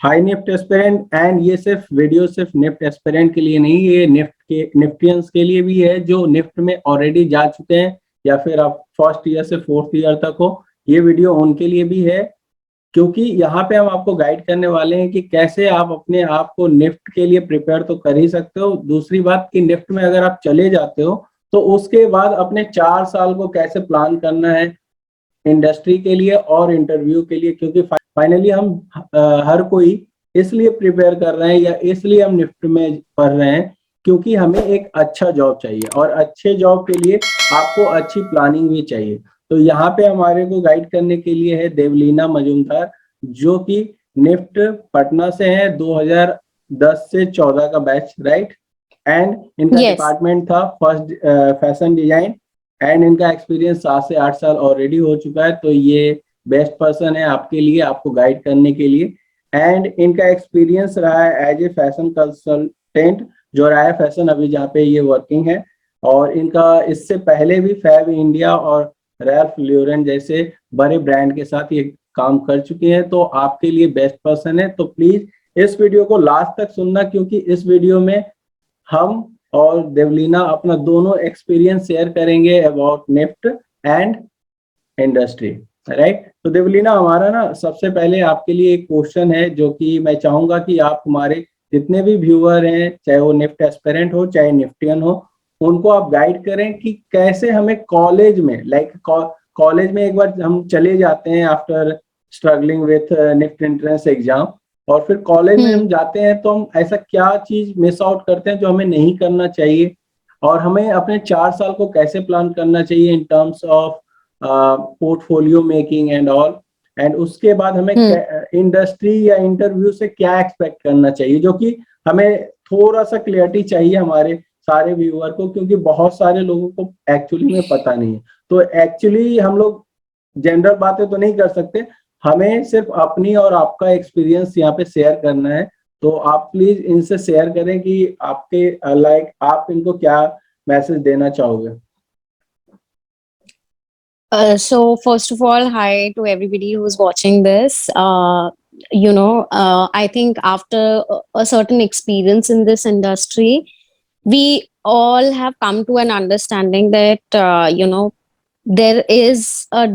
High NIFT aspirant, and ये सिर्फ video सिर्फ निफ्ट एस्पिरेंट के लिए नहीं, ये निफ्टियंस के लिए भी है जो निफ्ट में ऑलरेडी जा चुके हैं, या फिर आप फर्स्ट ईयर से फोर्थ ईयर तक हो, ये वीडियो उनके लिए भी है। क्योंकि यहाँ पे हम आपको गाइड करने वाले हैं कि कैसे आप अपने आप को निफ्ट के लिए प्रिपेयर तो कर ही सकते हो, दूसरी बात कि निफ्ट में अगर आप चले जाते हो तो उसके बाद अपने 4 साल को कैसे प्लान करना है इंडस्ट्री के लिए और इंटरव्यू के लिए। क्योंकि फाइनली हम हर कोई इसलिए प्रिपेयर कर रहे हैं या इसलिए हम निफ्ट में पढ़ रहे हैं क्योंकि हमें एक अच्छा जॉब चाहिए, और अच्छे जॉब के लिए आपको अच्छी प्लानिंग भी चाहिए। तो यहाँ पे हमारे को गाइड करने के लिए है देवलीना मजूमदार, जो कि निफ्ट पटना से है, 2010 से 14 का बैच, राइट। एंड इनका Yes. डिपार्टमेंट था फर्स्ट फैशन डिजाइन, एंड इनका एक्सपीरियंस 7 से 8 साल ऑलरेडी हो चुका है। तो ये बेस्ट पर्सन है आपके लिए, आपको गाइड करने के लिए। एंड इनका एक्सपीरियंस रहा है एज ए फैशन कंसल्टेंट, जो राया फैशन अभी जहाँ पे ये वर्किंग है, और इनका इससे पहले भी फैब इंडिया और रैल्फ ल्यूरेन जैसे बड़े ब्रांड के साथ ये काम कर चुके हैं। तो आपके लिए बेस्ट पर्सन है। तो प्लीज इस वीडियो को लास्ट तक सुनना, क्योंकि इस वीडियो में हम और देवलीना अपना दोनों एक्सपीरियंस शेयर करेंगे about NIFT and industry, right. तो देवलीना, हमारा ना सबसे पहले आपके लिए एक क्वेश्चन है जो कि मैं चाहूंगा कि आप हमारे जितने भी व्यूअर हैं, चाहे वो निफ्ट एस्पिरेंट हो चाहे निफ्टियन हो, उनको आप गाइड करें कि कैसे हमें कॉलेज में, लाइक कॉलेज में एक बार हम चले जाते हैं after struggling with NIFT entrance exam, और फिर कॉलेज में हम जाते हैं तो हम ऐसा क्या चीज मिस आउट करते हैं जो हमें नहीं करना चाहिए, और हमें अपने 4 साल को कैसे प्लान करना चाहिए in terms of portfolio making and all. And उसके बाद हमें इंडस्ट्री या इंटरव्यू से क्या एक्सपेक्ट करना चाहिए, जो कि हमें थोड़ा सा क्लियरिटी चाहिए हमारे सारे व्यूअर को, क्योंकि बहुत सारे लोगों को एक्चुअली में पता नहीं है। तो एक्चुअली हम लोग जनरल बातें तो नहीं कर सकते, हमें सिर्फ अपनी और आपका एक्सपीरियंस यहाँ पे शेयर करना है। तो आप प्लीज इनसे शेयर करें कि आपके लाइक आप इनको क्या मैसेज देना चाहोगे। So first of all, hi to everybody who's watching this. I think after a certain experience in this industry, we all have come to an understanding that there is a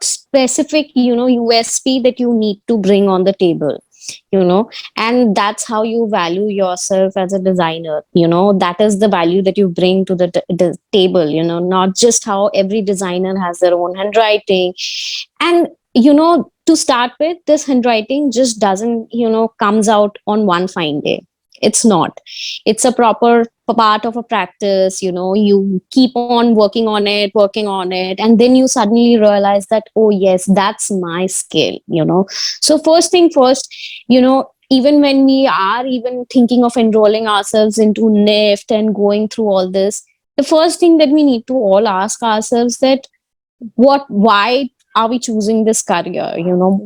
specific USP that you need to bring on the table, and that's how you value yourself as a designer. That is the value that you bring to the table, not just how every designer has their own handwriting. And to start with, this handwriting just doesn't comes out on one fine day. It's not. It's a proper part of a practice. You keep on working on it, and then you suddenly realize that, oh yes, that's my skill. So first thing first, even when we are even thinking of enrolling ourselves into NIFT and going through all this, the first thing that we need to all ask ourselves that why are we choosing this career?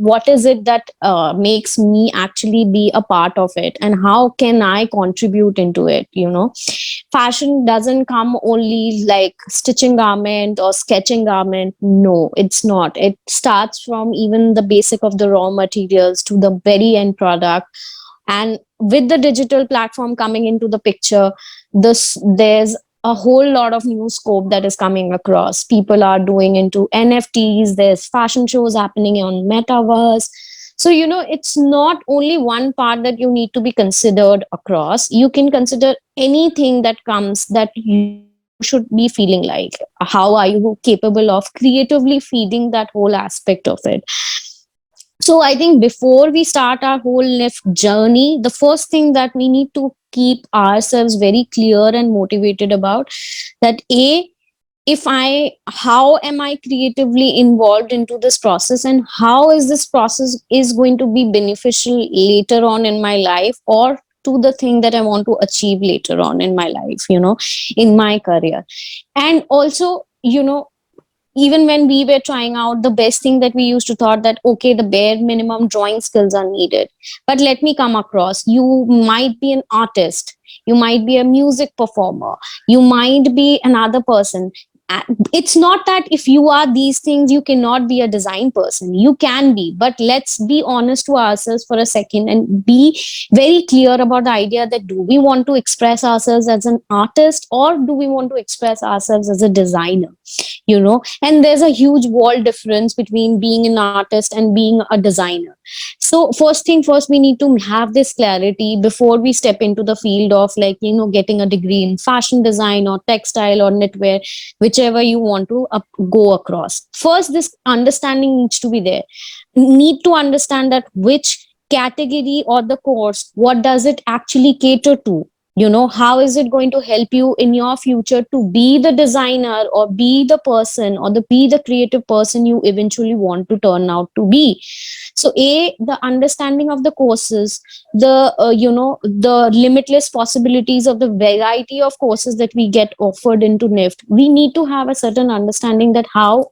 What is it that makes me actually be a part of it, and how can I contribute into it? Fashion doesn't come only like stitching garment or sketching garment. No, it's not. It starts from even the basic of the raw materials to the very end product. And with the digital platform coming into the picture, there's a whole lot of new scope that is coming across. People are doing into NFTs. There's fashion shows happening on Metaverse. So, it's not only one part that you need to be considered across. You can consider anything that comes that you should be feeling like. How are you capable of creatively feeding that whole aspect of it? So I think before we start our whole NIFT journey, the first thing that we need to keep ourselves very clear and motivated about that how am I creatively involved into this process, and how is this process is going to be beneficial later on in my life, or to the thing that I want to achieve later on in my life, in my career. And also, even when we were trying out, the best thing that we used to thought that, okay, the bare minimum drawing skills are needed. But let me come across, you might be an artist, you might be a music performer, you might be another person. it's not that if you are these things you cannot be a design person. You can be, but let's be honest to ourselves for a second and be very clear about the idea that do we want to express ourselves as an artist or do we want to express ourselves as a designer, you know? And there's a huge wall difference between being an artist and being a designer. So first thing first, we need to have this clarity before we step into the field of, like, you know, getting a degree in fashion design or textile or knitwear, whichever you want to go across. First, this understanding needs to be there. Need to understand that which category or the course, what does it actually cater to? You know, how is it going to help you in your future to be the designer or be the person or be the creative person you eventually want to turn out to be? So the understanding of the courses, the the limitless possibilities of the variety of courses that we get offered into NIFT, we need to have a certain understanding that how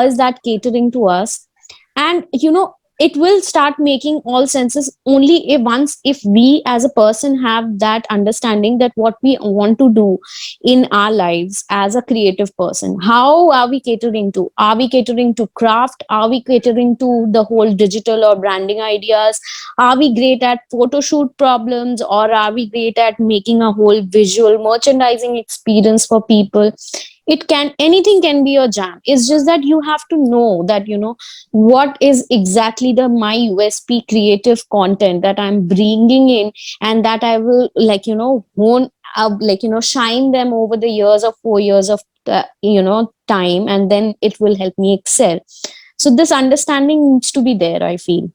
is that catering to us. And you know, it will start making all senses only if we as a person have that understanding that what we want to do in our lives as a creative person. How are we catering to? Are we catering to craft? Are we catering to the whole digital or branding ideas? Are we great at photo shoot problems, or are we great at making a whole visual merchandising experience for people? It can, anything can be your jam. It's just that you have to know that, you know, what is exactly the my USP creative content that I'm bringing in, and that I will, like, you know, hone like, you know, shine them over the years of 4 years of time, and then it will help me excel. So this understanding needs to be there, I feel.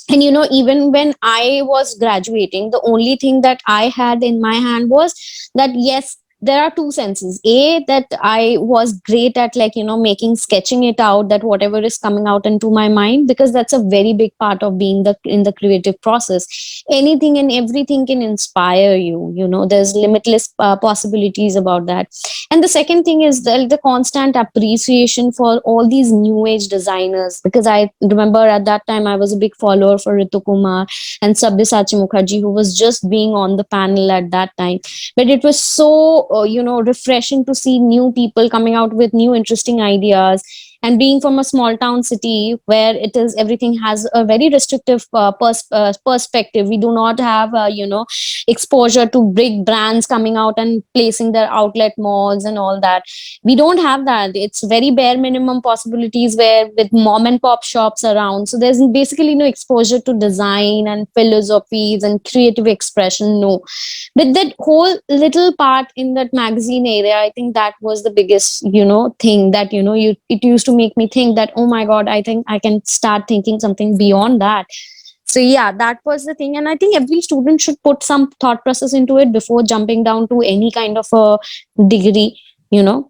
And you know, even when I was graduating, the only thing that I had in my hand was that, yes, there are two senses. A, that I was great at, like, you know, making, sketching it out, that whatever is coming out into my mind, because that's a very big part of being in the creative process. Anything and everything can inspire you, you know, there's limitless possibilities about that. And the second thing is the constant appreciation for all these new age designers, because I remember at that time I was a big follower for Ritu Kumar and Sabyasachi Mukherjee, who was just being on the panel at that time. But it was so refreshing to see new people coming out with new interesting ideas. And being from a small town city where it is, everything has a very restrictive perspective, we do not have exposure to big brands coming out and placing their outlet malls and all that. We don't have that. It's very bare minimum possibilities where with mom and pop shops around, so there's basically no exposure to design and philosophies and creative expression, no. But that whole little part in that magazine area, I think that was the biggest thing that it used to make me think that, oh my god, I think I can start thinking something beyond that. So yeah, that was the thing. And I think every student should put some thought process into it before jumping down to any kind of a degree, like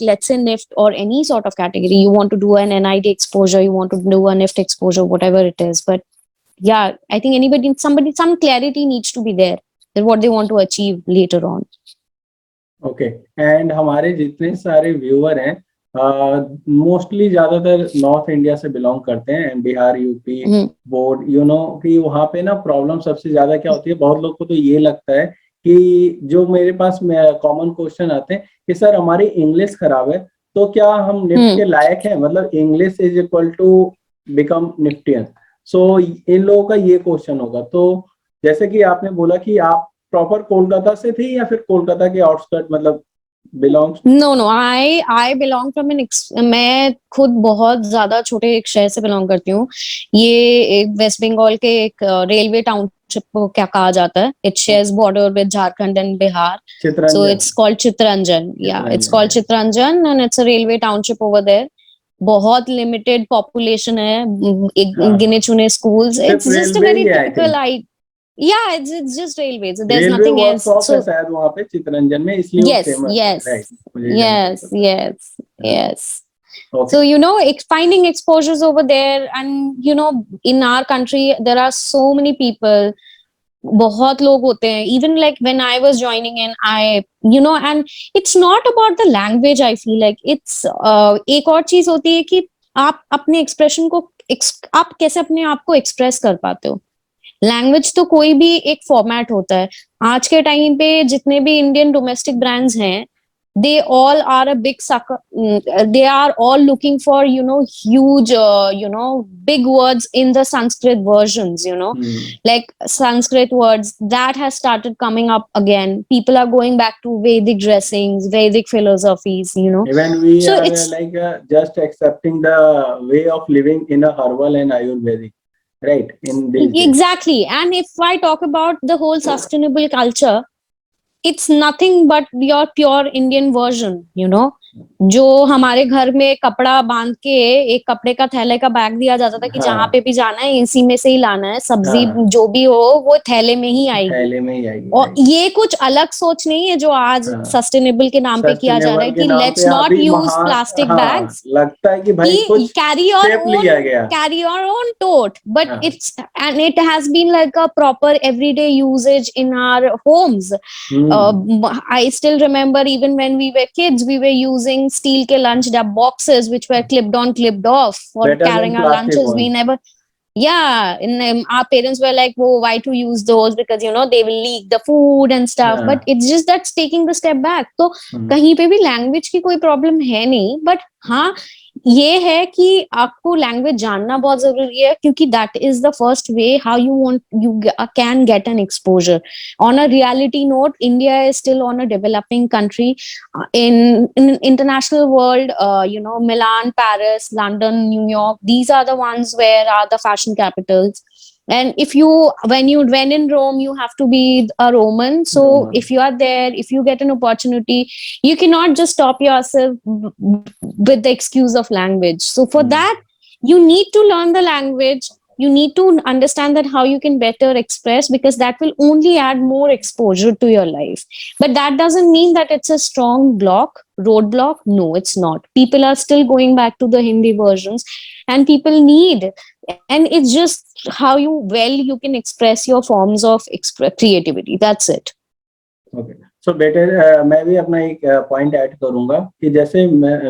let's say NIFT or any sort of category. You want to do an NID exposure, you want to do a NIFT exposure, whatever it is. But yeah, I think some clarity needs to be there that what they want to achieve later on. Okay and हमारे जितने सारे viewer हैं mostly ज्यादातर north India से belong करते हैं, and Bihar, UP board, कि वहाँ पे ना प्रॉब्लम सबसे ज्यादा क्या होती है, बहुत लोग को तो ये लगता है कि जो मेरे पास कॉमन क्वेश्चन आते हैं कि सर हमारी इंग्लिश खराब है तो क्या हम निफ्ट के लायक हैं, मतलब English is equal to become निफ्टियन। सो इन लोगों का ये क्वेश्चन होगा। तो जैसे कि आपने बोला कि आप प्रॉपर कोलकाता से थे या फिर कोलकाता के आउटस्कर्ट, मतलब belongs? No I belong from मैं खुद बहुत ज्यादा छोटे एक शहर से बिलोंग करती हूँ। ये वेस्ट बंगाल के एक रेलवे टाउनशिप को क्या कहा जाता है, it shares border with Jharkhand and Bihar, so it's called Chittaranjan. या it's called Chittaranjan and it's a railway township over there. बहुत लिमिटेड पॉपुलेशन है, गिने चुने schools. It's just a very typical Yeah, it's just railways. There's nothing else. So शायद वहाँ पे चितरंजन में, इसलिए yes. Okay. So finding exposures over there, and in our country there are so many people. बहुत लोग होते हैं. Even like when I was joining in, and it's not about the language. I feel like it's एक और चीज होती है कि आप अपने expression को आप कैसे अपने आप को express कर पाते हो. लैंग्वेज तो कोई भी एक फॉर्मेट होता है। आज के टाइम पे जितने भी इंडियन डोमेस्टिक ब्रांड्स हैं, they all are a big sucker. They are all looking for, huge, big words in the Sanskrit versions, Hmm. like Sanskrit words that has started coming up again. People are going back to Vedic dressings, Vedic philosophies. Even we So are it's just accepting the way of living in a herbal and Ayurvedic, right? In these days. exactly. And if I talk about the whole sustainable culture, it's nothing but your pure Indian version. जो हमारे घर में कपड़ा बांध के एक कपड़े का थैले का बैग दिया जाता था कि जहां हाँ पे भी जाना है इसी में से ही लाना है, सब्जी हाँ, जो भी हो वो थैले में ही आएगी। थैले में ही आएगी, और राइट। ये कुछ अलग सोच नहीं है जो आज हाँ, सस्टेनेबल के नाम पे किया जा रहा है सस्टेनेबल के कि नाम पे लेट्स नॉट अभी यूज वहाँ, प्लास्टिक हाँ बैग्स, लगता है कि भाई कि कुछ स्टेप लिया गया। carry your own tote, but हाँ, it has been like a proper everyday usage in our homes. Hmm, I still remember even when we were kids, we were using steel ke lunch boxes which were clipped on, clipped off for better than carrying our plastic lunches. We one. never, yeah, our parents were like, "Oh, why to use those? Because they will leak the food and stuff." But हाँ, it's just that's taking the step back. तो हम्म, कहीं पे भी language की कोई problem है नहीं, but हाँ ये है कि आपको लैंग्वेज जानना बहुत जरूरी है, क्योंकि that is the first way how you can get an exposure. On a reality note, India is still on a developing country in international world. Milan, Paris, London, New York, these are the ones where are the fashion capitals. And if you when in Rome, you have to be a Roman. So Roman, if you are there, if you get an opportunity, you cannot just stop yourself with the excuse of language. So for hmm, that, you need to learn the language. You need to understand that how you can better express, because that will only add more exposure to your life. But that doesn't mean that it's a strong roadblock. No, it's not. People are still going back to the Hindi versions, and people need, and it's just how you can express your forms of creativity. That's it. Okay. So better मैं भी अपना एक point add करूंगा कि जैसे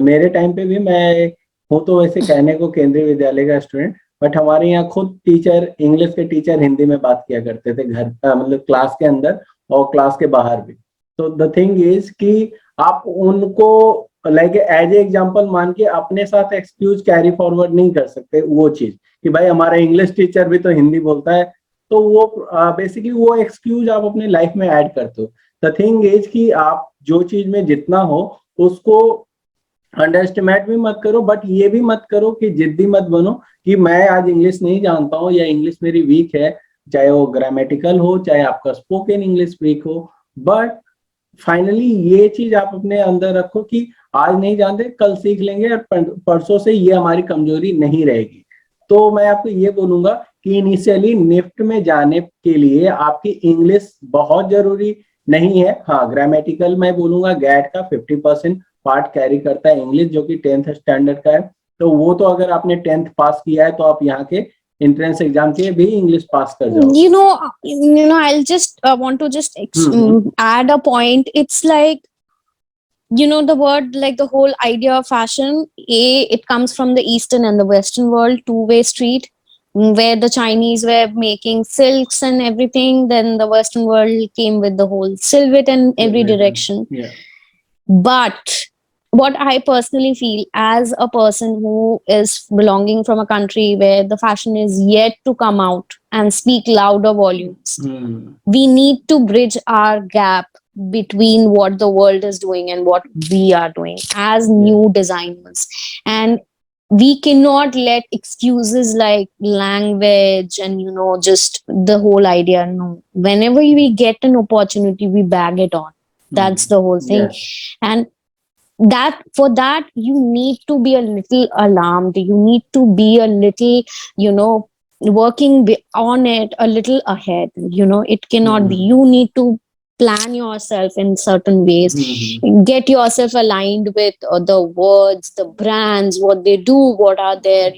मेरे time पे भी मैं हूँ तो वैसे कहने को केंद्रीय विद्यालय का स्टूडेंट, बट हमारे यहाँ खुद टीचर, इंग्लिश के टीचर हिंदी में बात किया करते थे घर, मतलब क्लास के अंदर और क्लास के बाहर भी। तो द थिंग इज कि आप उनको लाइक एज ए एग्जाम्पल मान के अपने साथ एक्सक्यूज कैरी फॉरवर्ड नहीं कर सकते वो चीज कि भाई हमारा इंग्लिश टीचर भी तो हिंदी बोलता है। तो वो बेसिकली वो एक्सक्यूज आप अपनी लाइफ में ऐड करते हो। द थिंग इज कि आप जो चीज में जितना हो उसको अंडर एस्टिमेट भी मत करो, बट ये भी मत करो कि जिद्दी मत बनो कि मैं आज इंग्लिश नहीं जानता हूँ या इंग्लिश मेरी वीक है, चाहे वो ग्रामेटिकल हो चाहे आपका स्पोकन इंग्लिश वीक हो। बट फाइनली ये चीज आप अपने अंदर रखो कि आज नहीं जानते कल सीख लेंगे और परसों से ये हमारी कमजोरी नहीं रहेगी। तो मैं आपको ये बोलूंगा कि इनिशियली निफ्ट में जाने के लिए आपकी इंग्लिश बहुत जरूरी नहीं है। हाँ, ग्रामेटिकल मैं बोलूंगा गैट का 50% पार्ट कैरी करता है इंग्लिश, जो कि 10th स्टैंडर्ड का है। तो वो तो अगर आपने 10th पास किया है तो आप यहाँ के एंट्रेंस एग्जाम के भी इंग्लिश पास कर जाओगे। I'll just want to just hmm, add a point. It's like, the word, like the whole idea of fashion, it comes from the eastern and the western world, two-way street, where the Chinese were making silks and everything, then the western world came with the whole silhouette in every direction. yeah, But what I personally feel, as a person who is belonging from a country where the fashion is yet to come out and speak louder volumes, we need to bridge our gap between what the world is doing and what we are doing as new designers. And we cannot let excuses like language and just the whole idea. No, whenever we get an opportunity, we bag it on. That's the whole thing. And that for that you need to be a little alarmed, you need to be a little, working on it a little ahead. It cannot be, you need to plan yourself in certain ways, get yourself aligned with the words, the brands, what they do, what are their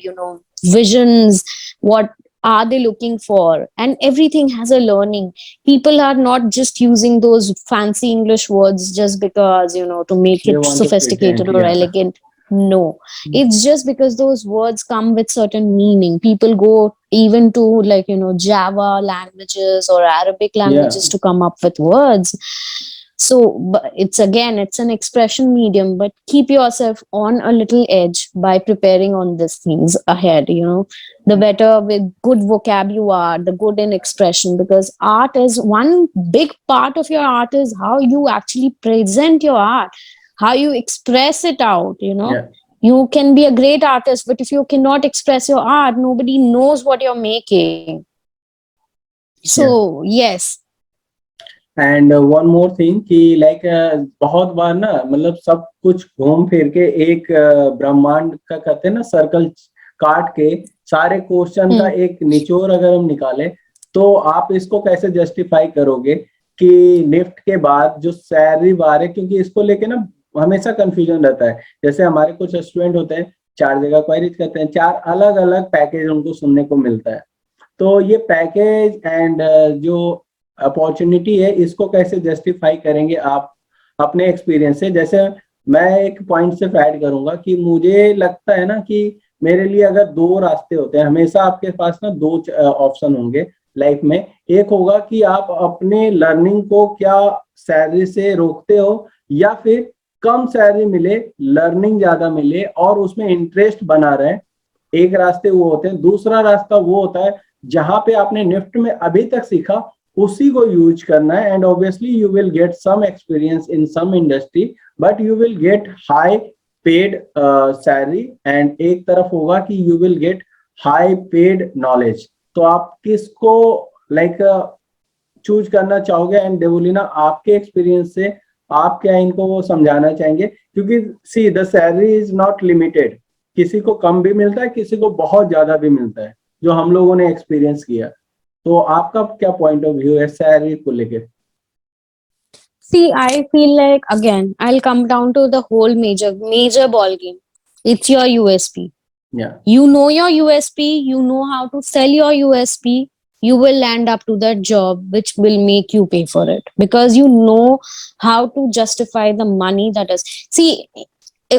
visions, what are they looking for, and everything has a learning. People are not just using those fancy English words just because to make they it want to sophisticated pretend, or yeah, elegant. No, it's just because those words come with certain meaning. People go even to, like, Java languages or Arabic Yeah, languages to come up with words. So, but it's an expression medium, but keep yourself on a little edge by preparing on these things ahead. The better with good vocab you are, the good in expression, because art is one big part of your art is how you actually present your art, how you express it out. yeah, You can be a great artist, but if you cannot express your art, nobody knows what you're making. yeah. So yes. And one more thing कि like बहुत बार ना मतलब सब कुछ घूम फिर के एक ब्रह्मांड का कहते हैं ना सर्कल काट के सारे क्वेश्चन का Hmm. एक निचोड़ अगर हम निकाले तो आप इसको कैसे जस्टिफाई करोगे कि निफ्ट के बाद जो सैलरी बार है, क्योंकि इसको लेके ना हमेशा कंफ्यूजन रहता है। जैसे हमारे कुछ स्टूडेंट होते हैं, 4 जगह क्वारीज करते हैं, 4 अलग-अलग पैकेज उनको सुनने को मिलता है। तो ये पैकेज एंड जो अपॉर्चुनिटी है इसको कैसे जस्टिफाई करेंगे आप अपने एक्सपीरियंस से? जैसे मैं एक पॉइंट से ऐड करूंगा कि मुझे लगता है ना कि मेरे लिए अगर दो रास्ते होते हैं, हमेशा आपके पास ना दो ऑप्शन होंगे लाइफ में। एक होगा कि आप अपने लर्निंग को क्या सैलरी से रोकते हो, या फिर कम सैलरी मिले, लर्निंग ज्यादा मिले और उसमें इंटरेस्ट बना रहे। एक रास्ते वो होते हैं। दूसरा रास्ता वो होता है जहां पे आपने निफ्ट में अभी तक सीखा उसी को यूज करना है, and obviously you will get some experience in some industry, but you will get high paid salary. And एक तरफ होगा कि you will get high paid knowledge. तो आप किसको लाइक चूज करना चाहोगे? एंड देवुलीना, आपके एक्सपीरियंस से आप क्या इनको वो समझाना चाहेंगे? क्योंकि see the salary is not limited, किसी को कम भी मिलता है, किसी को बहुत ज्यादा भी मिलता है, जो हम लोगों ने एक्सपीरियंस किया। तो आपका क्या पॉइंट ऑफ व्यू है सैलरी को लेके? See, I feel like, again, I'll come down to the whole major ball game. It's your USP. या You know your USP, you know how to sell your USP, you will land up to that job which will make you pay for it, because you know how to justify the money that is. See,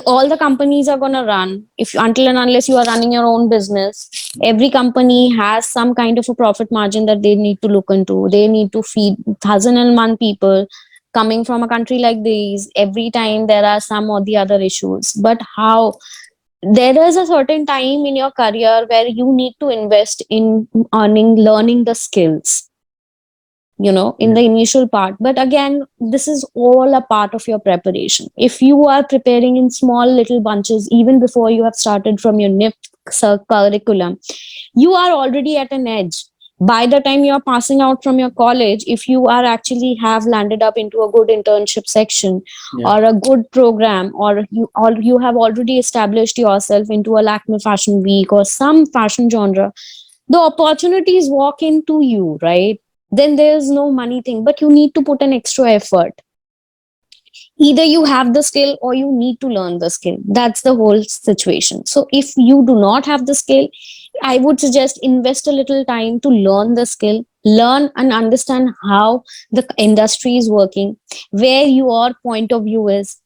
all the companies are going to run, if until and unless you are running your own business, every company has some kind of a profit margin that they need to look into. They need to feed 1,001 people coming from a country like these. Every time there are some or the other issues, but how there is a certain time in your career where you need to invest in learning the skills, in the initial part. But again, this is all a part of your preparation. If you are preparing in small little bunches, even before you have started from your NIFT curriculum, you are already at an edge. By the time you are passing out from your college, if you are actually have landed up into a good internship section Yeah. or a good program, or you have already established yourself into a Lakme Fashion Week or some fashion genre, the opportunities walk into you, right? Then there's no money thing, but you need to put an extra effort. Either you have the skill or you need to learn the skill. That's the whole situation. So if you do not have the skill, I would suggest invest a little time to learn the skill, learn and understand how the industry is working, where your point of view is.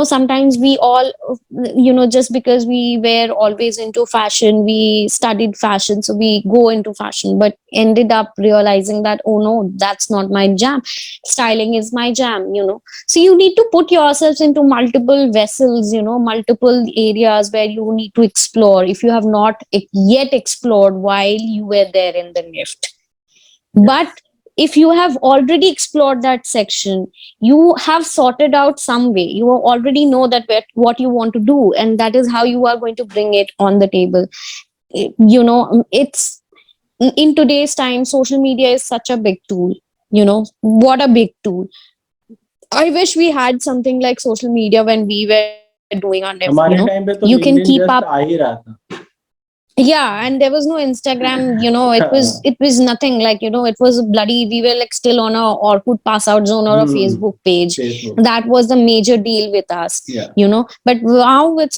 Sometimes we all, just because we were always into fashion, we studied fashion, so we go into fashion, but ended up realizing that, oh no, that's not my jam. Styling is my jam. So you need to put yourselves into multiple vessels, multiple areas where you need to explore if you have not yet explored while you were there in the NIFT. But if you have already explored that section, you have sorted out some way. You already know that what you want to do, and that is how you are going to bring it on the table. It's in today's time, social media is such a big tool. What a big tool. I wish we had something like social media when we were doing our NIFT. हमारे time पे तो You can LinkedIn keep just up. आ ही रहा था। Yeah, and there was no Instagram, it was nothing, like, it was bloody, we were like still on a Orkut pass out zone or a Hmm. Facebook page. Facebook. That was the major deal with us. Yeah. But now with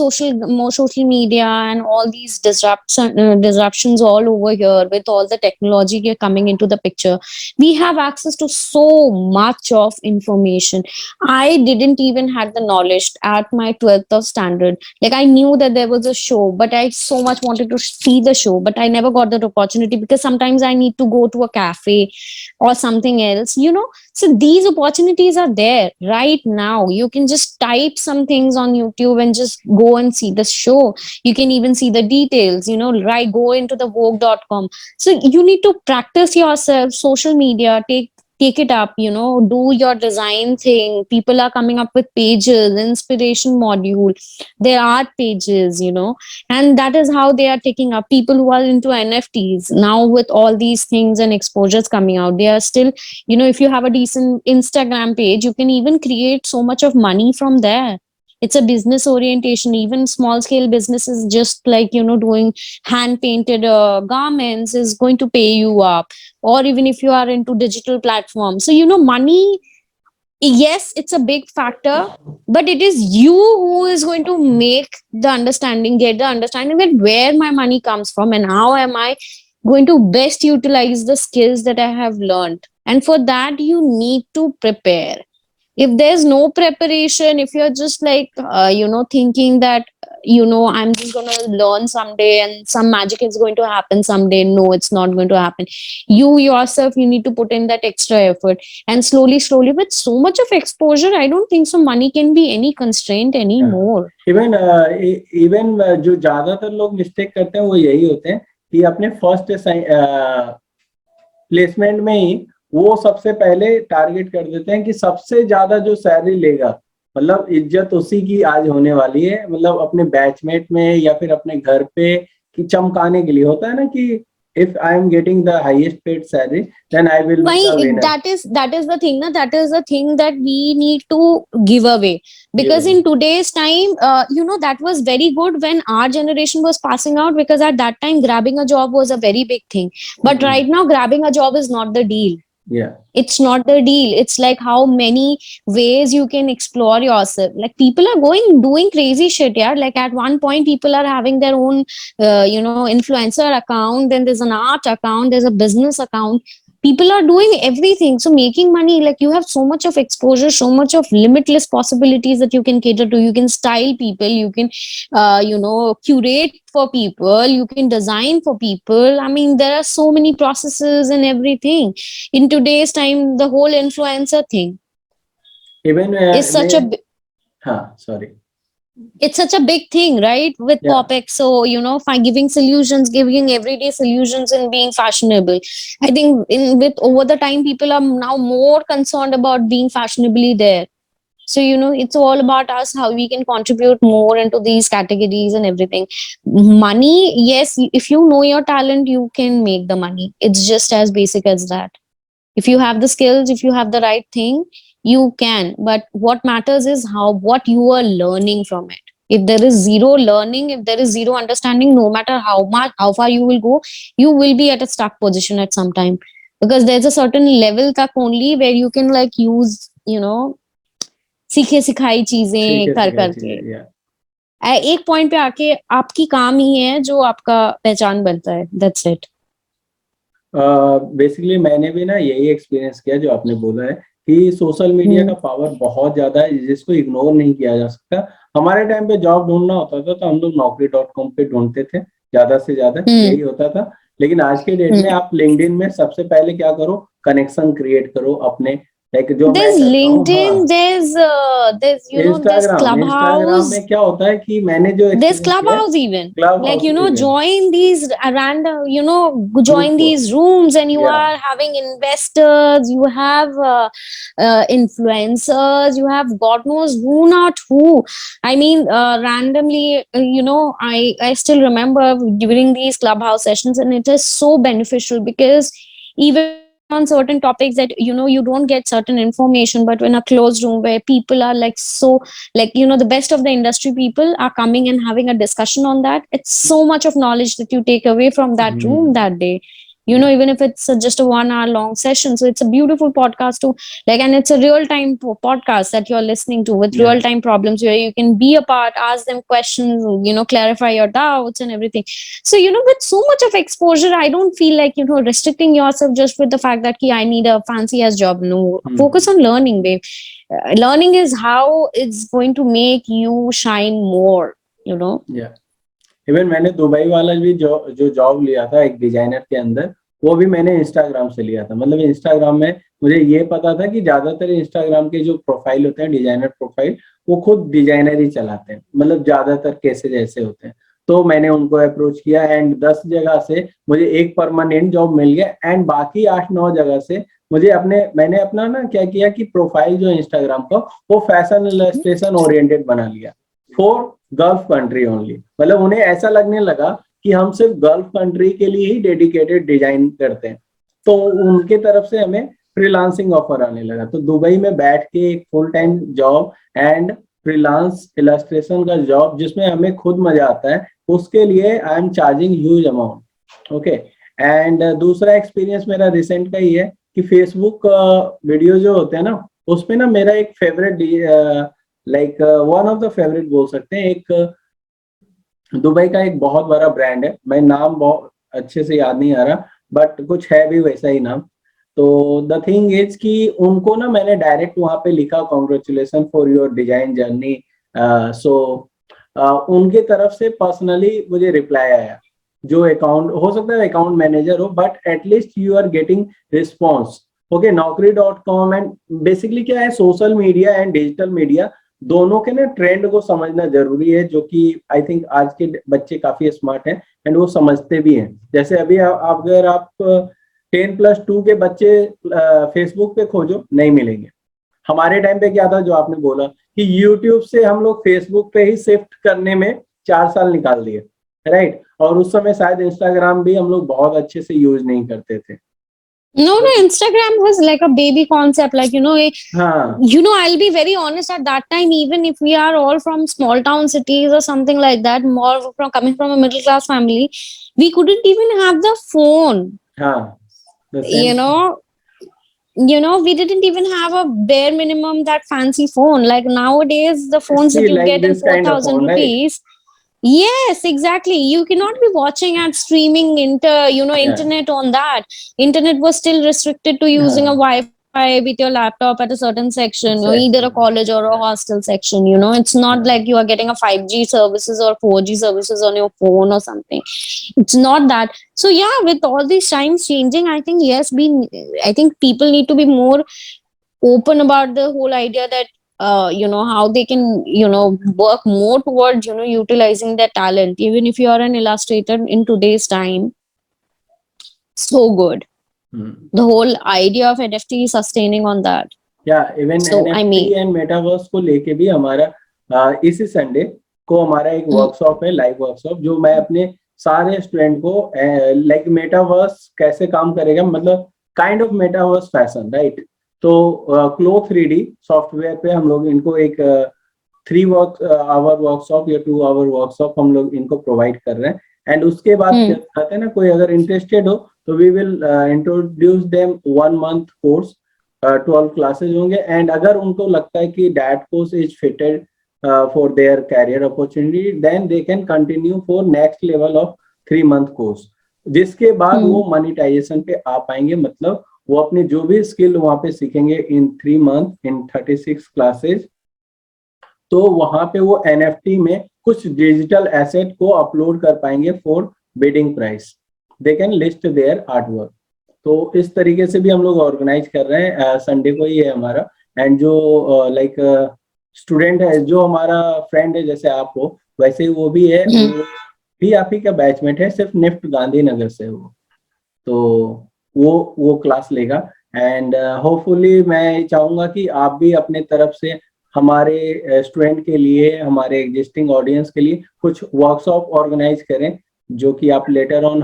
more social media and all these disruptions all over here, with all the technology coming into the picture, we have access to so much of information. I didn't even had the knowledge at my 12th of standard. Like, I knew that there was a show, but I so much wanted to see the show, but I never got that opportunity because sometimes I need to go to a cafe or something else. So these opportunities are there right now. You can just type some things on YouTube and just go and see the show. You can even see the details, right? Go into the vogue.com. So you need to practice yourself, social media, take it up, do your design thing. People are coming up with pages, inspiration module, there are pages, and that is how they are taking up. People who are into NFTs now, with all these things and exposures coming out, they are still, if you have a decent Instagram page, you can even create so much of money from there. It's a business orientation. Even small scale businesses, just like, doing hand painted garments, is going to pay you up. Or even if you are into digital platforms, so money, yes, it's a big factor, but it is you who is going to get the understanding that where my money comes from and how am I going to best utilize the skills that I have learned. And for that, you need to prepare. If there's no preparation, if you're just like thinking that I'm just going to learn someday and some magic is going to happen someday, no, it's not going to happen. You yourself, you need to put in that extra effort, and slowly with so much of exposure, I don't think so money can be any constraint anymore. Even even जो ज्यादातर लोग mistake करते हैं वो यही होते हैं कि अपने फर्स्ट प्लेसमेंट में ही वो सबसे पहले टारगेट कर देते हैं कि सबसे ज्यादा जो सैलरी लेगा, मतलब इज्जत उसी की आज होने वाली है, मतलब अपने बैचमेट में या फिर अपने घर पे कि चमकाने के लिए होता है ना कि if I am getting the highest paid salary then I will be Why? The winner. That is the thing, na? That is the thing that we need to give away. Because given. in today's time, that was very good when our generation was passing out, because at that time grabbing a job was a very big thing. But right now, grabbing a job is not the deal. Yeah. It's not the deal. It's like how many ways you can explore yourself. Like, people are doing crazy shit, yeah. Like, at one point, people are having their own influencer account, then there's an art account, there's a business account. People are doing everything, so making money, like, you have so much of exposure, so much of limitless possibilities that you can cater to. You can style people, you can curate for people, you can design for people. I mean, there are so many processes and everything in today's time. The whole influencer thing even is such a हाँ sorry it's such a big thing, right? With Yeah. Popex. So, giving solutions, giving everyday solutions and being fashionable. I think with over the time, people are now more concerned about being fashionably there. So, it's all about us, how we can contribute more into these categories and everything. Money, yes, if you know your talent, you can make the money. It's just as basic as that. If you have the skills, if you have the right thing, you can. But what matters is what you are learning from it. If there is zero learning, if there is zero understanding, no matter how far you will go, you will be at a stuck position at some time, because there's a certain level tak only where you can like use सीखे सिखाई चीजें कर करके yeah. एक point पे आके आपकी काम ही है जो आपका पहचान बनता है. That's it. बेसिकली मैंने भी ना यही एक्सपीरियंस किया जो आपने बोला है कि सोशल मीडिया का पावर बहुत ज्यादा है जिसको इग्नोर नहीं किया जा सकता. हमारे टाइम पे जॉब ढूंढना होता था तो हम लोग naukri.com पे ढूंढते थे ज्यादा से ज्यादा, यही होता था. लेकिन आज के डेट में आप लिंक्डइन में सबसे पहले क्या करो, कनेक्शन क्रिएट करो अपने. लाइक जो मैं There's करता हूँ, LinkedIn, there's there's there's Instagram Clubhouse. में क्या होता है कि मैंने जो There's एक्सपीरियंस किया Clubhouse even. Clubhouse Like, join these random, join Group. these rooms, and you Yeah. are having investors, you have influencers, you have God knows who not who. I mean, randomly, I still remember during these Clubhouse sessions, and it is so beneficial because even on certain topics that you don't get certain information, but in a closed room where people are like so, like the best of the industry people are coming and having a discussion on that, it's so much of knowledge that you take away from that room that day. Even if it's just a 1 hour long session. So it's a beautiful podcast to, like, and it's a real time podcast that you're listening to with real time problems where you can be a part, ask them questions, clarify your doubts and everything. So with so much of exposure, I don't feel like restricting yourself just with the fact that I need a fancy ass job. No, focus on learning, babe. Learning is how it's going to make you shine more. Yeah. Even मैंने Dubai वाला भी जो job लिया था एक designer के अंदर, वो भी मैंने इंस्टाग्राम से लिया था. मतलब इंस्टाग्राम में मुझे ये पता था कि ज्यादातर इंस्टाग्राम के जो प्रोफाइल होते हैं, डिजाइनर प्रोफाइल, वो खुद डिजाइनर ही चलाते हैं. मतलब ज्यादातर केसेज ऐसे होते हैं. तो मैंने उनको अप्रोच किया एंड 10 जगह से मुझे एक परमानेंट जॉब मिल गया एंड बाकी 8-9 जगह से मैंने अपना ना क्या किया कि प्रोफाइल जो इंस्टाग्राम का वो फैशन इलस्ट्रेशन ओरिएंटेड बना लिया फॉर गल्फ कंट्री ओनली. मतलब उन्हें ऐसा लगने लगा कि हम सिर्फ गल्फ कंट्री के लिए ही डेडिकेटेड डिजाइन करते हैं. तो उनके तरफ से हमें फ्रीलांसिंग ऑफर आने लगा. तो दुबई में बैठ के एक full time job and freelance illustration का जॉब जिसमें हमें खुद मजा आता है, उसके लिए I am charging huge amount. Okay. And दूसरा एक्सपीरियंस मेरा रिसेंट का ही है कि फेसबुक वीडियो जो होते हैं ना, उसमें ना मेरा एक favourite like one of the favourite बोल सकते हैं. एक दुबई का एक बहुत बड़ा ब्रांड है, मैं नाम बहुत अच्छे से याद नहीं आ रहा, बट कुछ है भी वैसा ही नाम. तो द थिंग इज कि उनको ना मैंने डायरेक्ट वहां पे लिखा congratulation for your design journey. So उनके तरफ से पर्सनली मुझे रिप्लाई आया. जो अकाउंट हो सकता है अकाउंट मैनेजर हो, but at least you are getting response. Okay. naukri.com and basically क्या है, social media and digital media दोनों के ना ट्रेंड को समझना जरूरी है, जो कि आई थिंक आज के बच्चे काफी स्मार्ट हैं एंड वो समझते भी हैं. जैसे अभी अगर आप 10+2 के बच्चे फेसबुक पे खोजो, नहीं मिलेंगे. हमारे टाइम पे क्या था, जो आपने बोला कि यूट्यूब से हम लोग फेसबुक पे ही शिफ्ट करने में 4 साल निकाल दिए, राइट. और उस समय शायद इंस्टाग्राम भी हम लोग बहुत अच्छे से यूज नहीं करते थे. No, Instagram was like a baby concept. Like, I'll be very honest, at that time, even if we are all from small town cities or something like that, more from coming from a middle class family, we couldn't even have the phone. We didn't even have a bare minimum, that fancy phone. Like nowadays, the phones that you get in 4,000 rupees. Right? Yes, exactly. You cannot be watching and streaming internet on that. Internet was still restricted to using a Wi-Fi with your laptop at a certain section, either a college or a hostel section. It's not like you are getting a 5G services or 4G services on your phone or something. It's not that. So yeah, with all these times changing, I think I think people need to be more open about the whole idea that how they can work more towards utilizing their talent. Even if you are an illustrator in today's time, so good. The whole idea of NFT is sustaining on that. Yeah, even so, NFT and metaverse को लेके भी हमारा इसी Sunday को हमारा एक workshop है, live workshop, जो मैं अपने सारे स्टूडेंट को लाइक मेटावर्स कैसे काम करेगा, मतलब kind of metaverse fashion, right. तो क्लो 3D सॉफ्टवेयर पे हम लोग इनको एक 3 आवर वर्कशॉप या 2 आवर वर्कशॉप हम लोग इनको प्रोवाइड कर रहे हैं. एंड उसके बाद क्या कहते हैं ना, कोई अगर इंटरेस्टेड हो तो we will introduce them 1 month course, 12 classes होंगे. एंड अगर उनको लगता है कि that course is fitted for their career opportunity, then they can continue for next level of 3 month course, जिसके बाद वो मॉनिटाइजेशन पे आ पाएंगे. मतलब वो अपने जो भी स्किल वहां पे सीखेंगे इन 3 मंथ इन 36 क्लासेज, तो वहां पे वो NFT में कुछ डिजिटल एसेट को अपलोड कर पाएंगे for bidding price. They can list their artwork. तो इस तरीके से भी हम लोग ऑर्गेनाइज कर रहे हैं. संडे को ही है हमारा. एंड जो लाइक स्टूडेंट है, जो हमारा फ्रेंड है जैसे आप हो, वैसे ही वो भी है, वो भी आप ही का बैचमेट है, सिर्फ निफ्ट गांधीनगर से वो. तो वो क्लास लेगा. एंड होपफुली मैं चाहूंगा कि आप भी अपने तरफ से हमारे स्टूडेंट के लिए, हमारे एग्जिस्टिंग ऑडियंस के लिए कुछ वर्कशॉप ऑर्गेनाइज करें, जो कि आप लेटर ऑन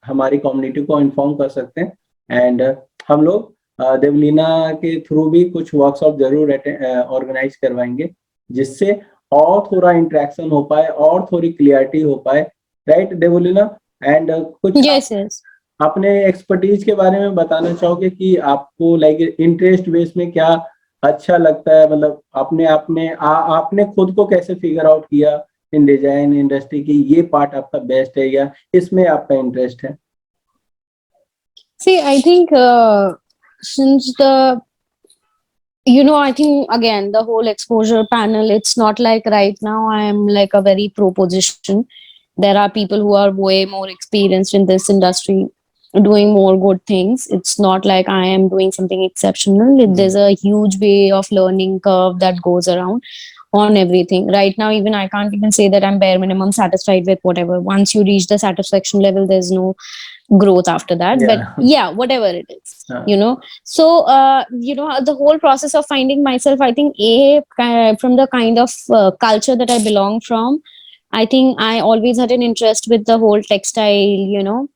हमारी कम्युनिटी को इन्फॉर्म कर सकते हैं. एंड हम लोग देवलीना के थ्रू भी कुछ वर्कशॉप जरूर ऑर्गेनाइज करवाएंगे, जिससे और थोड़ा इंटरेक्शन हो पाए और थोड़ी क्लियरिटी हो पाए, राइट देवलीना? एंड कुछ Yes, yes. अपने एक्सपर्टीज के बारे में बताना चाहोगे कि आपको लाइक इंटरेस्ट बेस में क्या अच्छा लगता है, मतलब अपने आप में आपने खुद को कैसे फिगर आउट किया इन डिजाइन इंडस्ट्री की, ये पार्ट आपका बेस्ट है या इसमें आपका इंटरेस्ट है? See, I think since the, I think again, the whole exposure panel, it's not like right now I am like a very pro position. There are people who are way more experienced in this industry doing more good things. It's not like I am doing something exceptional. There's a huge way of learning curve that goes around on everything. Right now, even I can't even say that I'm bare minimum satisfied with whatever. Once you reach the satisfaction level, there's no growth after that. But Yeah. yeah, whatever it is, Yeah. So, the whole process of finding myself, I think, from the kind of culture that I belong from, I think I always had an interest with the whole textile,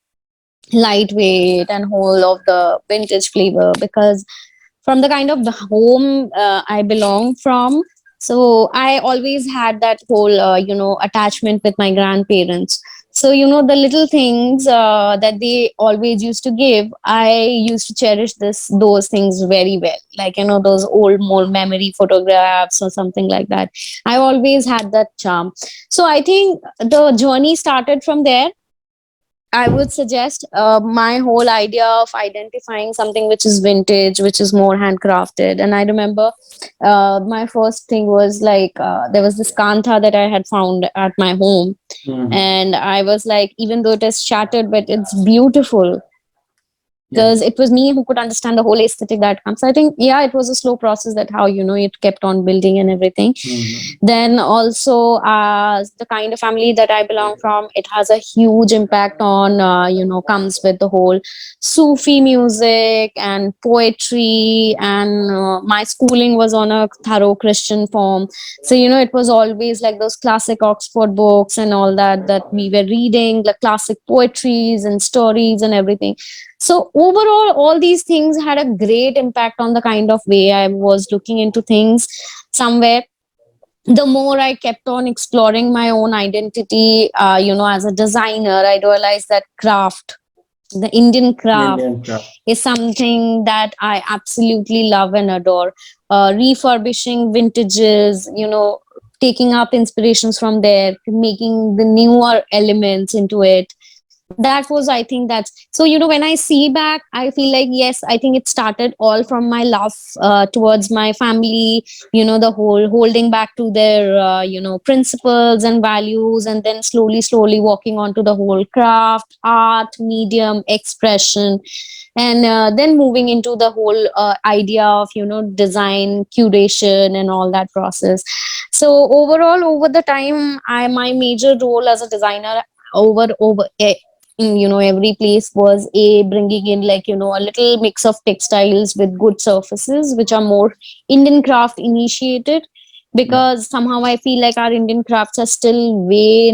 lightweight and whole of the vintage flavor, because from the kind of the home I belong from, so I always had that whole attachment with my grandparents. So the little things that they always used to give, I used to cherish those things very well, like those old more memory photographs or something like that. I always had that charm. So I think the journey started from there. I would suggest my whole idea of identifying something which is vintage, which is more handcrafted. And I remember my first thing was like there was this kantha that I had found at my home. Mhm. And I was like, even though it is shattered, but it's beautiful, Yeah. because it was me who could understand the whole aesthetic that comes. So I think, yeah, it was a slow process that how, it kept on building and everything. Mhm. Then also, the kind of family that I belong from, it has a huge impact on, comes with the whole Sufi music and poetry. And my schooling was on a thorough Christian form. So, it was always like those classic Oxford books and all that we were reading, the classic poetries and stories and everything. So overall, all these things had a great impact on the kind of way I was looking into things. Somewhere, the more I kept on exploring my own identity, as a designer, I realized that craft, the Indian craft, Indian craft. is something that I absolutely love and adore. Refurbishing vintages, taking up inspirations from there, making the newer elements into it. That was, I think, that's so, when I see back, I feel like, yes, I think it started all from my love towards my family, the whole holding back to their principles and values, and then slowly walking on to the whole craft, art, medium, expression, and then moving into the whole idea of design, curation, and all that process. So overall, over the time, my major role as a designer over in every place was a bringing in, like, a little mix of textiles with good surfaces, which are more Indian craft initiated, because somehow I feel like our Indian crafts are still way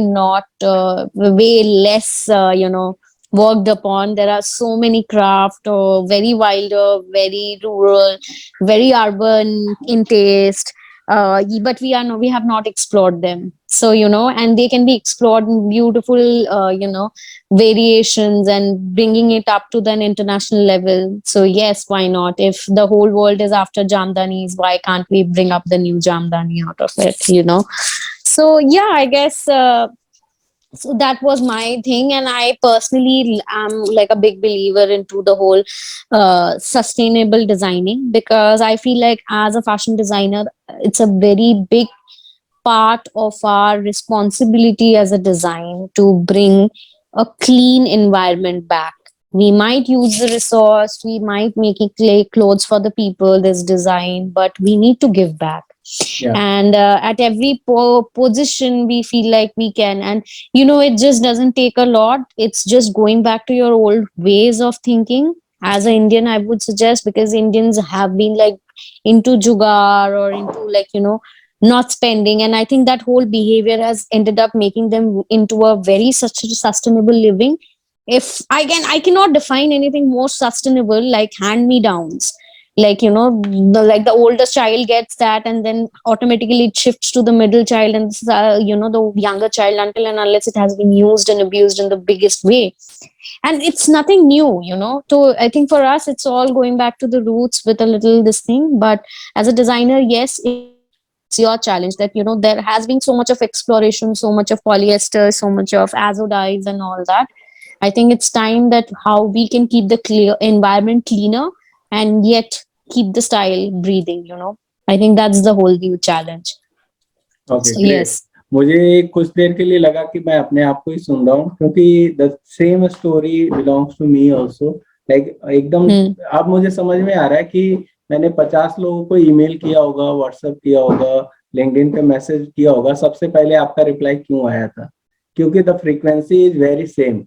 less worked upon. There are so many craft, very wilder, very rural, very urban in taste, but we have not explored them. So, and they can be explored in beautiful variations, and bringing it up to an international level. So yes, why not? If the whole world is after jamdanis, why can't we bring up the new jamdani out of it? So yeah, I guess so that was my thing. And I personally am like a big believer into the whole sustainable designing, because I feel like as a fashion designer, it's a very big part of our responsibility as a design to bring a clean environment back. We might use the resource, we might make it clothes for the people, this design, but we need to give back. Yeah. And at every position, we feel like we can. And it just doesn't take a lot. It's just going back to your old ways of thinking. As an Indian, I would suggest, because Indians have been like into jugaad, or into, like, not spending. And I think that whole behavior has ended up making them into a very such sustainable living, if I cannot define anything more sustainable like hand me downs. Like, like the oldest child gets that, and then automatically it shifts to the middle child, and the younger child, until and unless it has been used and abused in the biggest way. And it's nothing new, so I think for us it's all going back to the roots with a little this thing. But as a designer, yes, it's your challenge that there has been so much of exploration, so much of polyester, so much of azo dyes and all that. I think it's time that how we can keep the clear environment cleaner and yet keep the style breathing. I think that's the whole new challenge. Okay, So great. yes. मुझे कुछ देर के लिए लगा कि मैं अपने आप को ही सुन रहा हूँ, क्योंकि the same story belongs to me also. Like एकदम अब मुझे समझ में आ रहा है कि मैंने 50 लोगों को ईमेल किया होगा, व्हाट्सएप किया होगा, लिंक्डइन पे मैसेज किया होगा, सबसे पहले आपका रिप्लाई क्यों आया था? क्योंकि the frequency is very same.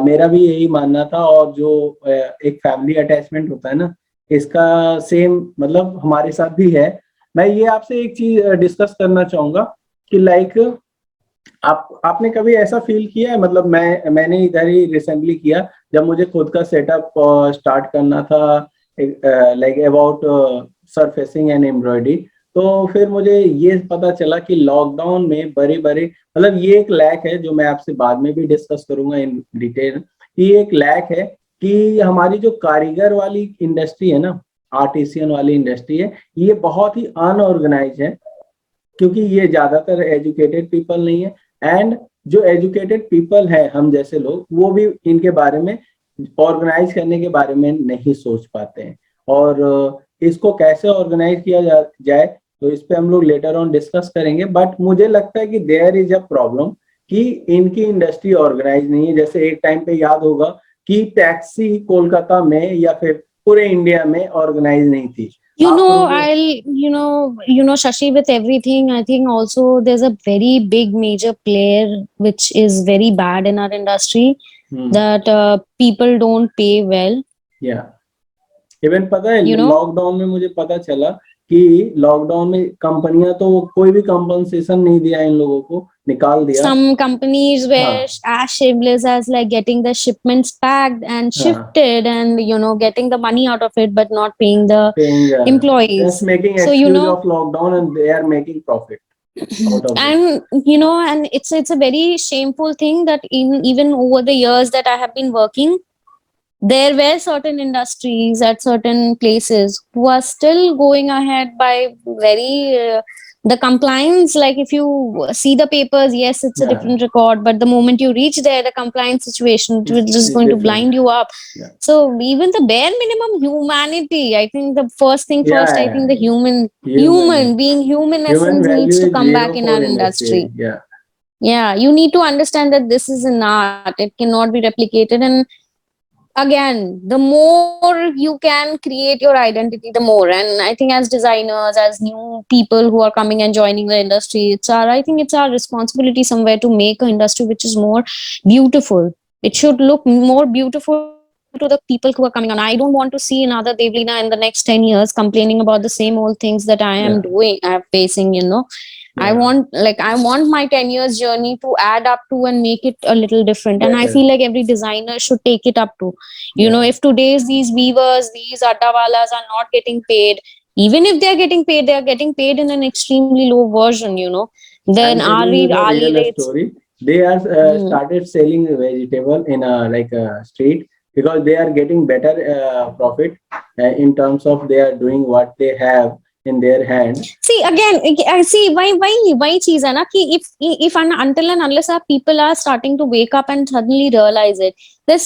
मेरा भी यही मानना था। और जो एक फैमिली अटैचमेंट होता है ना, इसका सेम मतलब हमारे साथ भी है। मैं ये आपसे एक चीज डिस्कस करना चाहूंगा कि लाइक आपने कभी ऐसा फील किया है? मतलब मैंने इधर ही रिसेंटली किया, जब मुझे खुद का सेटअप स्टार्ट करना था, like about surfacing and embroidery. तो फिर मुझे ये पता चला कि लॉकडाउन में बड़े बड़े, मतलब ये एक लैक है जो मैं आपसे बाद में भी डिस्कस करूंगा इन डिटेल, कि एक लैक है कि हमारी जो कारीगर वाली इंडस्ट्री है ना, आर्टिसियन वाली इंडस्ट्री है, ये बहुत ही अनऑर्गेनाइज है, क्योंकि ये ज्यादातर एजुकेटेड पीपल नहीं है। एंड जो एजुकेटेड पीपल है, हम जैसे लोग, वो भी इनके बारे में, ऑर्गेनाइज करने के बारे में नहीं सोच पाते हैं। और इसको कैसे ऑर्गेनाइज किया जाए, तो इस पे हम लोग लेटर ऑन डिस्कस करेंगे। बट मुझे लगता है कि देयर इज अ प्रॉब्लम कि इनकी इंडस्ट्री ऑर्गेनाइज नहीं है। जैसे एक टाइम पे याद होगा कि टैक्सी कोलकाता में या फिर पूरे इंडिया में ऑर्गेनाइज नहीं थी। Shashi, with everything, I think also there's a very big major player which is very bad in our industry, that people don't pay well. Yeah. Even पता है, लॉकडाउन में मुझे पता चला कि लॉकडाउन में कंपनियां तो कोई भी कंपनसेशन नहीं दिया इन लोगों को, निकाल दिया। Some companies were as shameless as like getting the shipments packed and shifted and getting the money out of it, but not paying the employees. Just making excuse of lockdown, and they are making profit out of and and it's a very shameful thing that even over the years that I have been working, there were certain industries at certain places who are still going ahead by very the compliance. Like if you see the papers, yes, it's a different record, but the moment you reach there, the compliance situation is just going to blind you up. So even the bare minimum humanity, I think the first thing first, I think the human being human essence needs to come back in our industry. Yeah, you need to understand that this is an art, it cannot be replicated. And again, the more you can create your identity, the more. And I think as designers, as new people who are coming and joining the industry, I think it's our responsibility somewhere to make an industry which is more beautiful. It should look more beautiful to the people who are coming on. I don't want to see another Devlina in the next 10 years complaining about the same old things that I am doing, I'm facing. I want my 10 years journey to add up to and make it a little different. And I feel like every designer should take it up to, if today's these weavers, these addawalas are not getting paid, even if they're getting paid, they're getting paid in an extremely low version, then hourly rates. Story. They are started selling vegetable in a street, because they are getting better profit in terms of they are doing what they have in their hand. See, again, I see why cheese hai na, ki if until and unless our people are starting to wake up and suddenly realize it, there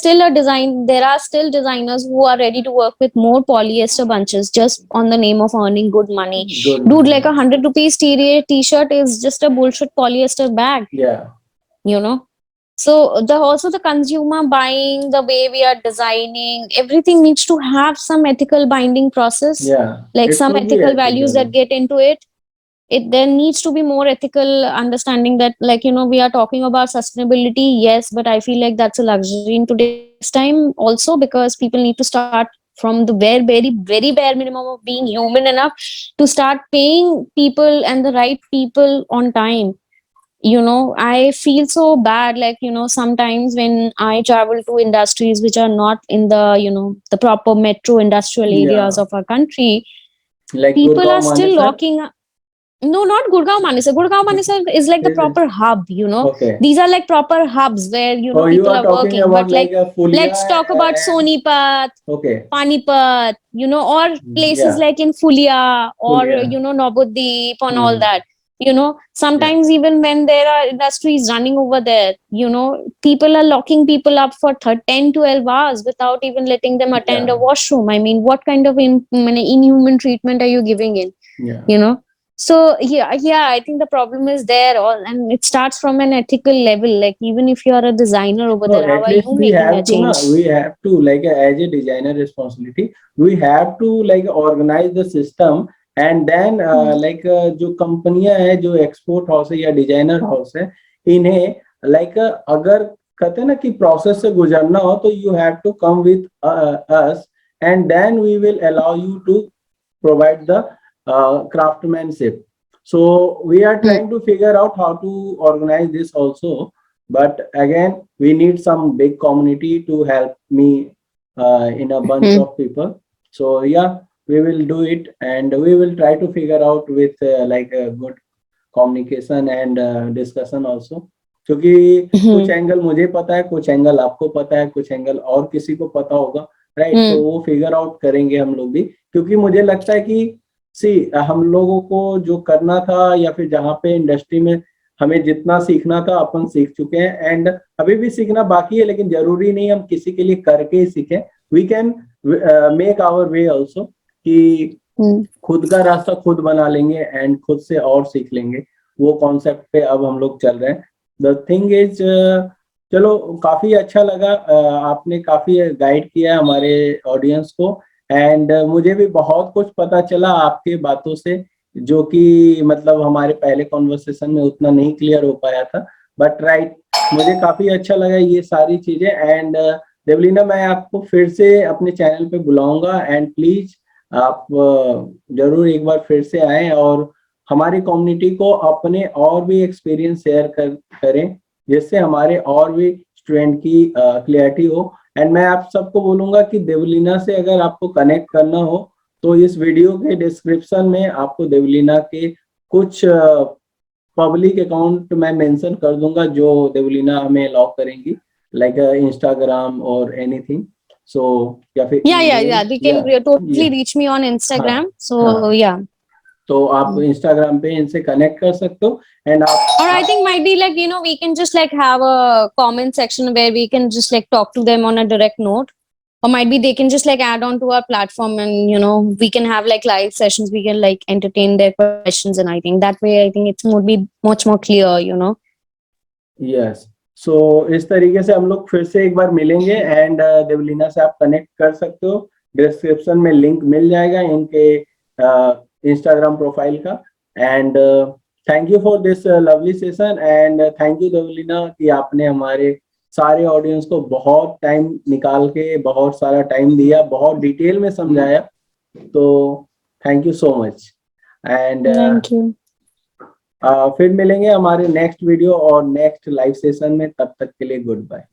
are still designers who are ready to work with more polyester bunches just on the name of earning good money. Dude, like 100 rupees t-shirt is just a bullshit polyester bag. So the consumer buying, the way we are designing, everything needs to have some ethical binding process. Like some ethical values that get into it. There needs to be more ethical understanding that, like, we are talking about sustainability, yes, but I feel like that's a luxury in today's time also, because people need to start from the very, very bare minimum of being human enough to start paying people and the right people on time. you know, I feel so bad, like, you know, sometimes when I travel to industries which are not in the, you know, the proper metro industrial areas Yeah, of our country, like people are Gurgaon, still Manesar. locking up. No, not Gurgaon Manesar. Gurgaon Manesar is like the Is it? proper hub, you know. Okay. These are like proper hubs where, you know, Oh, you people are are talking working. about But like like, a Fulia let's talk about and Sonipat, okay. Panipat, you know, or places Yeah, like in Fulia or, Fulia. you know, Navadip and all Hmm. that. You know, Yeah, sometimes even when there are industries running over there, you know, people are locking people up for 10, 12 hours without even letting them attend a yeah, washroom. I mean, what kind of inhuman treatment are you giving in, yeah. you know? So yeah, I think the problem is there all, and it starts from an ethical level. Like, even if you are a designer over No, there, how at are least you we making a have to, change? na, we have to like as a designer responsibility, we have to like organize the system and then Hmm. जो कंपनियां हैं जो export house है या designer house है इन्हें अगर कहते हैं ना कि प्रोसेस से गुजरना हो तो you have to come with us and then we will allow you to provide the craftsmanship. So we are Hmm. trying to figure out how to organize this also. But again, we need some big community to help me in a bunch Hmm. of people. So yeah, we will do it and we will try to figure out with like a good communication and discussion also. क्योंकि कुछ Hmm. Angle मुझे पता है, कुछ angle आपको पता है, कुछ एंगल और किसी को पता होगा, राइट? तो Hmm. वो फिगर आउट करेंगे हम लोग भी, क्योंकि मुझे लगता है कि सी हम लोगों को जो करना था या फिर जहाँ पे इंडस्ट्री में हमें जितना सीखना था अपन सीख चुके हैं एंड अभी भी सीखना बाकी है, लेकिन जरूरी नहीं हम किसी के लिए करके ही सीखें. We can make our way also कि Hmm. खुद का रास्ता खुद बना लेंगे एंड खुद से और सीख लेंगे. वो कॉन्सेप्ट पे अब हम लोग चल रहे हैं. द थिंग इज चलो काफी अच्छा लगा, आपने काफी गाइड किया हमारे ऑडियंस को एंड मुझे भी बहुत कुछ पता चला आपके बातों से, जो कि मतलब हमारे पहले कॉन्वर्सेशन में उतना नहीं क्लियर हो पाया था. बट राइट, मुझे काफी अच्छा लगा ये सारी चीजें एंड देवलीना मैं आपको फिर से अपने चैनल पे बुलाऊंगा एंड प्लीज आप जरूर एक बार फिर से आएं और हमारी कम्युनिटी को अपने और भी एक्सपीरियंस शेयर करें, जिससे हमारे और भी स्टूडेंट की क्लियरिटी हो. एंड मैं आप सबको बोलूंगा कि देवलीना से अगर आपको कनेक्ट करना हो तो इस वीडियो के डिस्क्रिप्शन में आपको देवलीना के कुछ पब्लिक अकाउंट मैं मेंशन कर दूंगा जो देवलीना हमें अलाउ करेंगी, लाइक इंस्टाग्राम और एनीथिंग. सो या फिर ईमेल. Yeah. They या can totally या reach me on हाँ, Instagram. So हाँ, yeah. तो आप Mm. इंस्टाग्राम पे इनसे कनेक्ट कर सकते हो एंड Or I आप think might be like, you know, we can just like have a comment section where we can just like talk to them on a direct note. Or might be they can just like add on to our platform, and, you know, we can have like live sessions. We can like entertain their questions. And I think that way, I think it would be much more clear, you know. Yes. So इस तरीके से हम लोग फिर से एक बार मिलेंगे and Devlina से आप कनेक्ट कर सकते हो. डिस्क्रिप्शन में लिंक मिल जाएगा इनके इंस्टाग्राम प्रोफाइल का. And thank you for this lovely session and thank you Devlina कि आपने हमारे सारे ऑडियंस को बहुत टाइम निकाल के बहुत सारा टाइम दिया, बहुत डिटेल में समझाया. तो thank you so much and Thank you. फिर मिलेंगे हमारे नेक्स्ट वीडियो और नेक्स्ट लाइव सेशन में. तब तक के लिए गुड बाय.